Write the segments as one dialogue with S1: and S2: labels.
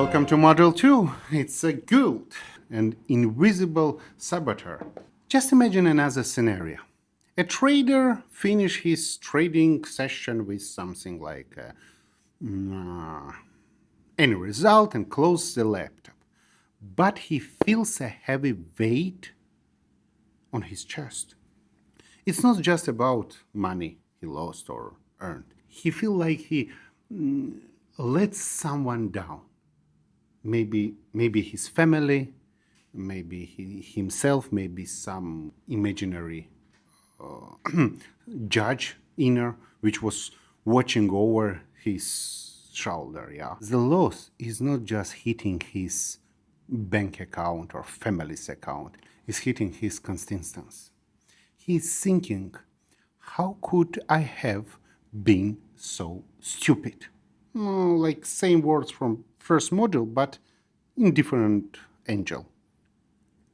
S1: Welcome to Module 2. It's a guild, an invisible saboteur. Just imagine another scenario. A trader finishes his trading session with something like any result and closes the laptop. But he feels a heavy weight on his chest. It's not just about money he lost or earned. He feels like he lets someone down. Maybe his family, maybe himself, maybe some imaginary judge inner which was watching over his shoulder. Yeah, the loss is not just hitting his bank account or family's account, it's hitting his consistence. He's thinking, how could I have been so stupid? Like same words from first module, but in different angle.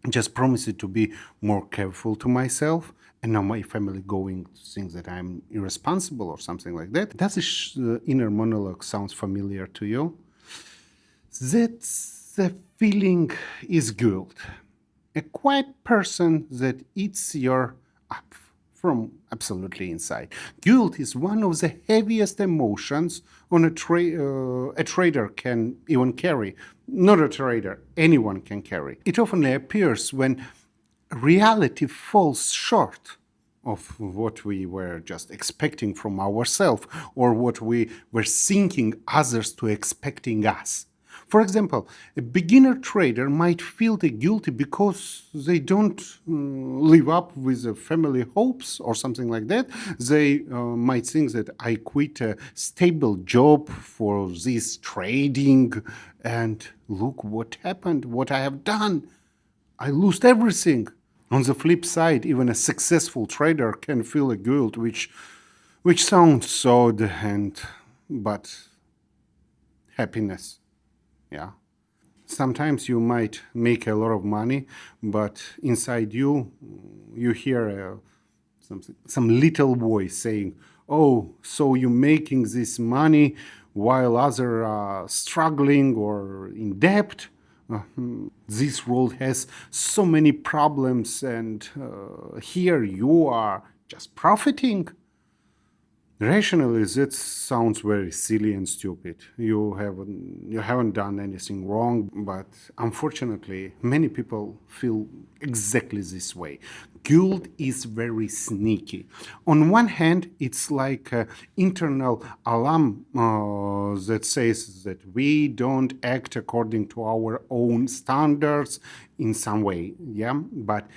S1: Just promised to be more careful to myself, and now my family going to think that I'm irresponsible or something like that. Does this inner monologue sounds familiar to you? That's the feeling is guilt. A quiet person that eats your up from absolutely inside. Guilt is one of the heaviest emotions on a trader can even carry. Not a trader, anyone can carry. It often appears when reality falls short of what we were just expecting from ourselves or what we were thinking others to expecting us. For example, a beginner trader might feel guilty because they don't live up with the family hopes or something like that. They might think that I quit a stable job for this trading and look what happened, what I have done. I lost everything. On the flip side, even a successful trader can feel a guilt which sounds odd but happiness. Yeah. Sometimes you might make a lot of money, but inside you hear some little voice saying, "Oh, so you're making this money while others are struggling or in debt? This world has so many problems, and here you are just profiting." Rationally, that sounds very silly and stupid. You haven't done anything wrong, but unfortunately, many people feel exactly this way. Guilt is very sneaky. On one hand, it's like an internal alarm that says that we don't act according to our own standards in some way. Yeah, but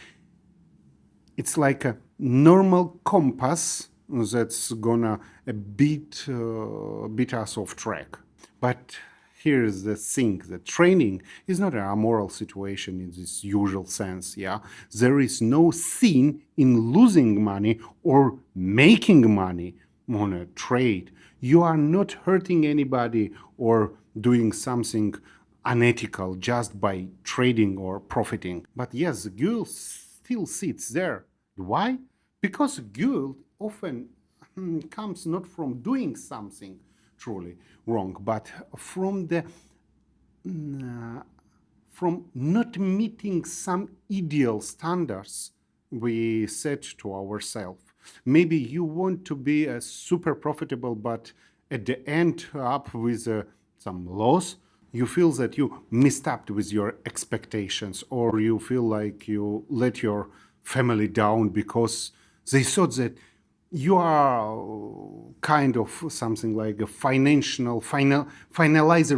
S1: it's like a normal compass that's gonna beat us off track. But here's the thing, that training is not a moral situation in this usual sense, yeah? There is no sin in losing money or making money on a trade. You are not hurting anybody or doing something unethical just by trading or profiting. But yes, guilt still sits there. Why? Because guilt often comes not from doing something truly wrong, but from not meeting some ideal standards we set to ourselves. Maybe you want to be a super profitable, but at the end up with some loss. You feel that you missed up with your expectations, or you feel like you let your family down because they thought that you are kind of something like a finalizer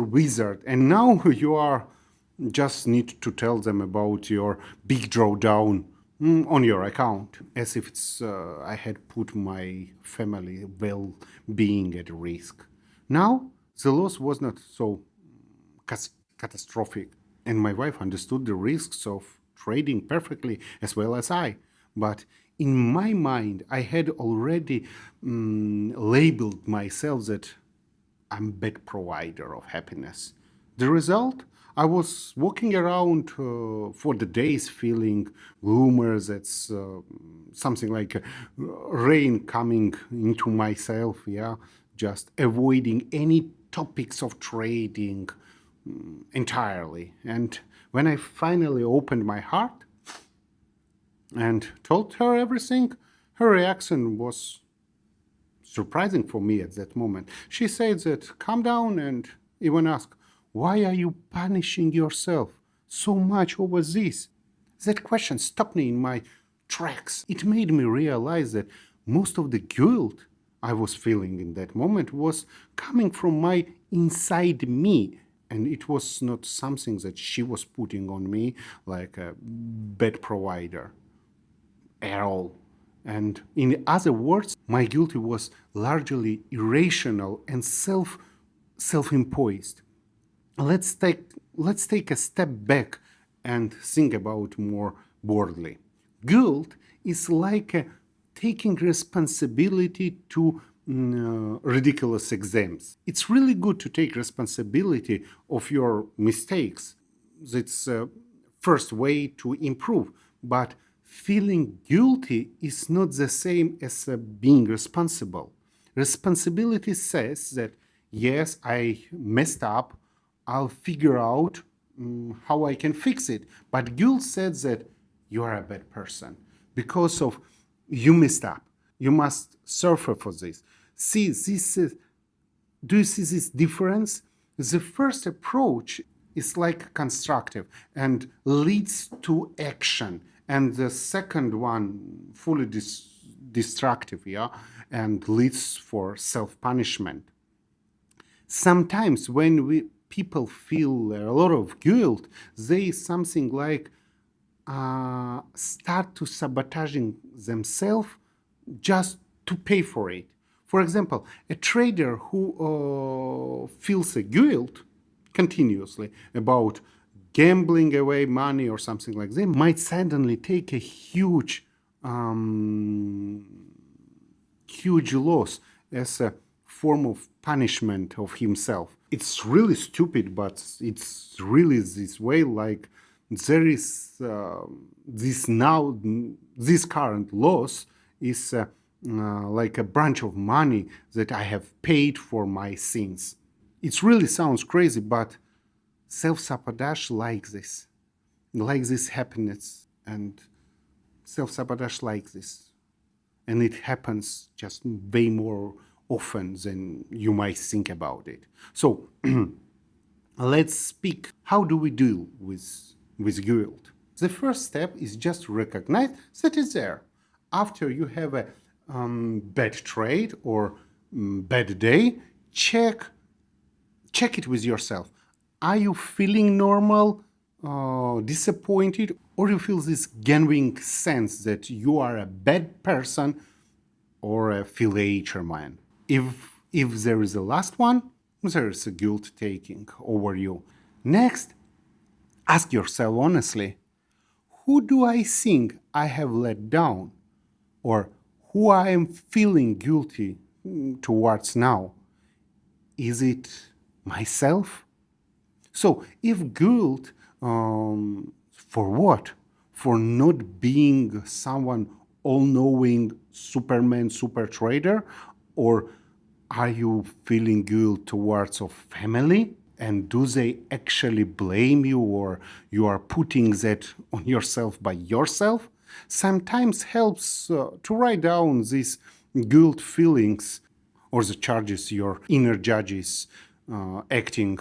S1: wizard, and now you are just need to tell them about your big drawdown on your account, as if I had put my family well-being at risk. Now the loss was not so catastrophic, and my wife understood the risks of trading perfectly as well as I. But in my mind, I had already labeled myself that I'm a bad provider of happiness. The result? I was walking around for the days feeling rumors that's something like rain coming into myself, yeah, just avoiding any topics of trading, entirely. And when I finally opened my heart and told her everything, her reaction was surprising for me at that moment. She said that calm down and even asked, why are you punishing yourself so much over this? That question stopped me in my tracks. It made me realize that most of the guilt I was feeling in that moment was coming from my inside me. And it was not something that she was putting on me like a bad provider at all. And in other words, my guilt was largely irrational and self-imposed. Let's take a step back and think about more broadly. Guilt is like taking responsibility to ridiculous exams. It's really good to take responsibility of your mistakes. That's first way to improve. But feeling guilty is not the same as being responsible. Responsibility says that yes, I messed up. I'll figure out how I can fix it. But guilt says that you are a bad person because of you messed up. You must suffer for this. See, this is, do you see this difference? The first approach is like constructive and leads to action, and the second one fully destructive, yeah, and leads for self-punishment. Sometimes when people feel a lot of guilt, they something like start to sabotaging themselves just to pay for it. For example, a trader who feels a guilt continuously about gambling away money or something like that might suddenly take a huge loss as a form of punishment of himself. It's really stupid, but it's really this way. Like there is this current loss is like a bunch of money that I have paid for my sins. It really sounds crazy, but self-sabotage like this happiness, and self-sabotage like this. And it happens just way more often than you might think about it. So let's speak. How do we deal with guilt? The first step is just recognize that it's there. After you have a bad trade or bad day, check it with yourself. Are you feeling normal, disappointed, or you feel this genuine sense that you are a bad person or a failure man? If there is a last one, there is a guilt taking over you. Next, ask yourself honestly, who do I think I have let down? Or who I am feeling guilty towards now? Is it myself? So if guilt, for what? For not being someone all-knowing Superman, super trader? Or are you feeling guilt towards a family? And do they actually blame you, or you are putting that on yourself by yourself? Sometimes helps to write down these guilt feelings or the charges your inner judges acting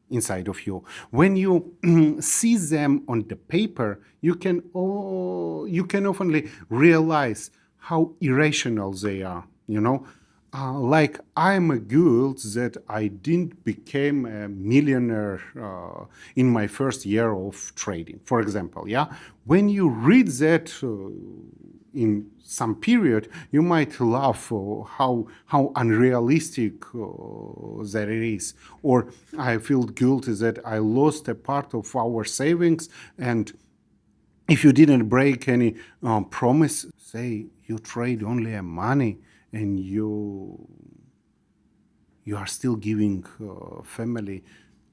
S1: inside of you. When you see them on the paper, you can often realize how irrational they are, you know. Like I'm a guilt that I didn't become a millionaire in my first year of trading, for example. Yeah, when you read that in some period, you might laugh how unrealistic that it is. Or I feel guilty that I lost a part of our savings, and if you didn't break any promise, say you trade only a money, and you are still giving family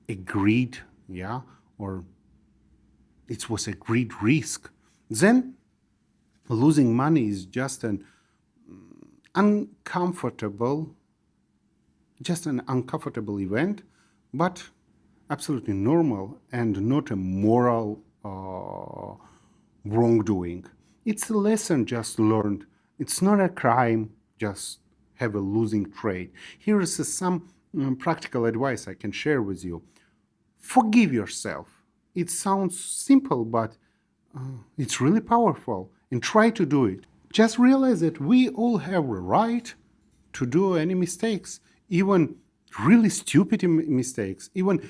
S1: a greed, yeah, or it was a greed risk, then losing money is just an uncomfortable event, but absolutely normal and not a moral wrongdoing. It's a lesson just learned. It's not a crime, just have a losing trade. Here is some practical advice I can share with you. Forgive yourself. It sounds simple, but it's really powerful. And try to do it. Just realize that we all have a right to do any mistakes, even really stupid mistakes, even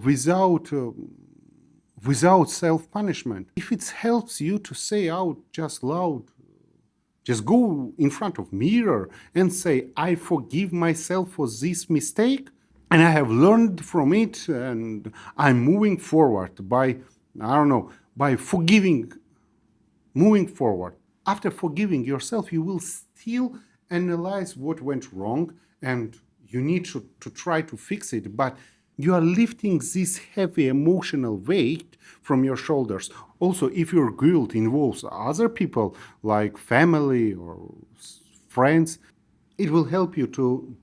S1: without self-punishment. If it helps you to say out just loud, just go in front of mirror and say, I forgive myself for this mistake, and I have learned from it, and I'm moving forward by, I don't know, by forgiving, moving forward. After forgiving yourself, you will still analyze what went wrong, and you need to try to fix it, but you are lifting this heavy emotional weight from your shoulders. Also, if your guilt involves other people like family or friends, it will help you to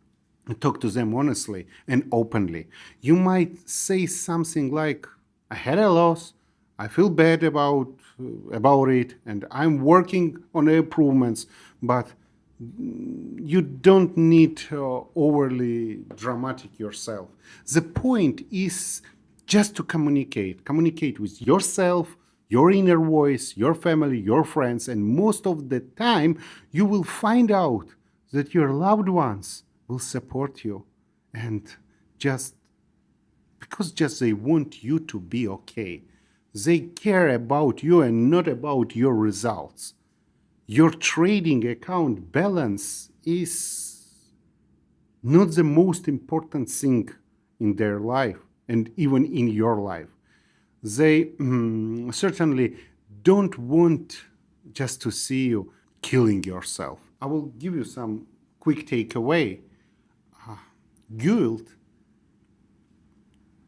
S1: talk to them honestly and openly. You might say something like, I had a loss, I feel bad about it, and I'm working on the improvements, but you don't need overly dramatic yourself. The point is just to communicate with yourself, your inner voice, your family, your friends, and most of the time you will find out that your loved ones will support you, and just because just they want you to be okay. They care about you and not about your results. Your trading account balance is not the most important thing in their life and even in your life. They certainly don't want just to see you killing yourself. I will give you some quick takeaway. Guilt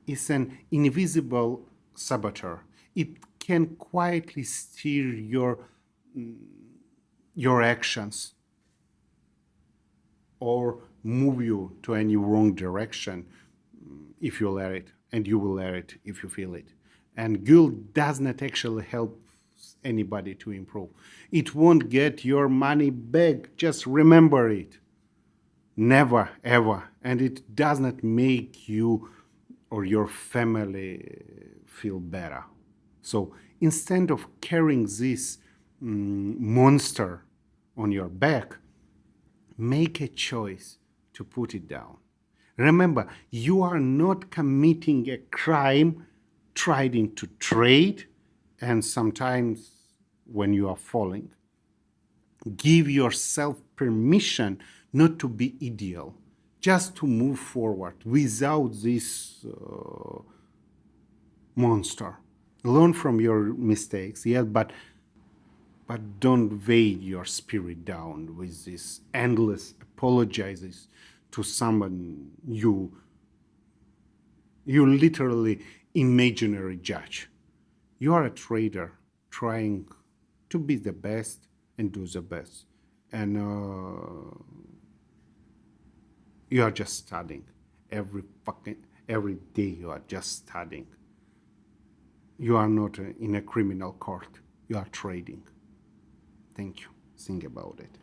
S1: is an invisible saboteur. It can quietly steer your actions or move you to any wrong direction if you let it, and you will let it if you feel it. And guilt does not actually help anybody to improve. It won't get your money back. Just remember it. Never, ever. And it does not make you or your family feel better. So instead of carrying this monster on your back, make a choice to put it down. Remember, you are not committing a crime trying to trade, and sometimes when you are falling. Give yourself permission not to be ideal, just to move forward without this monster. Learn from your mistakes, yes, but don't weigh your spirit down with this endless apologizes to someone you literally imaginary judge. You are a trader trying to be the best and do the best, and you are just studying every day. You are just studying. You are not in a criminal court. You are trading. Thank you. Think about it.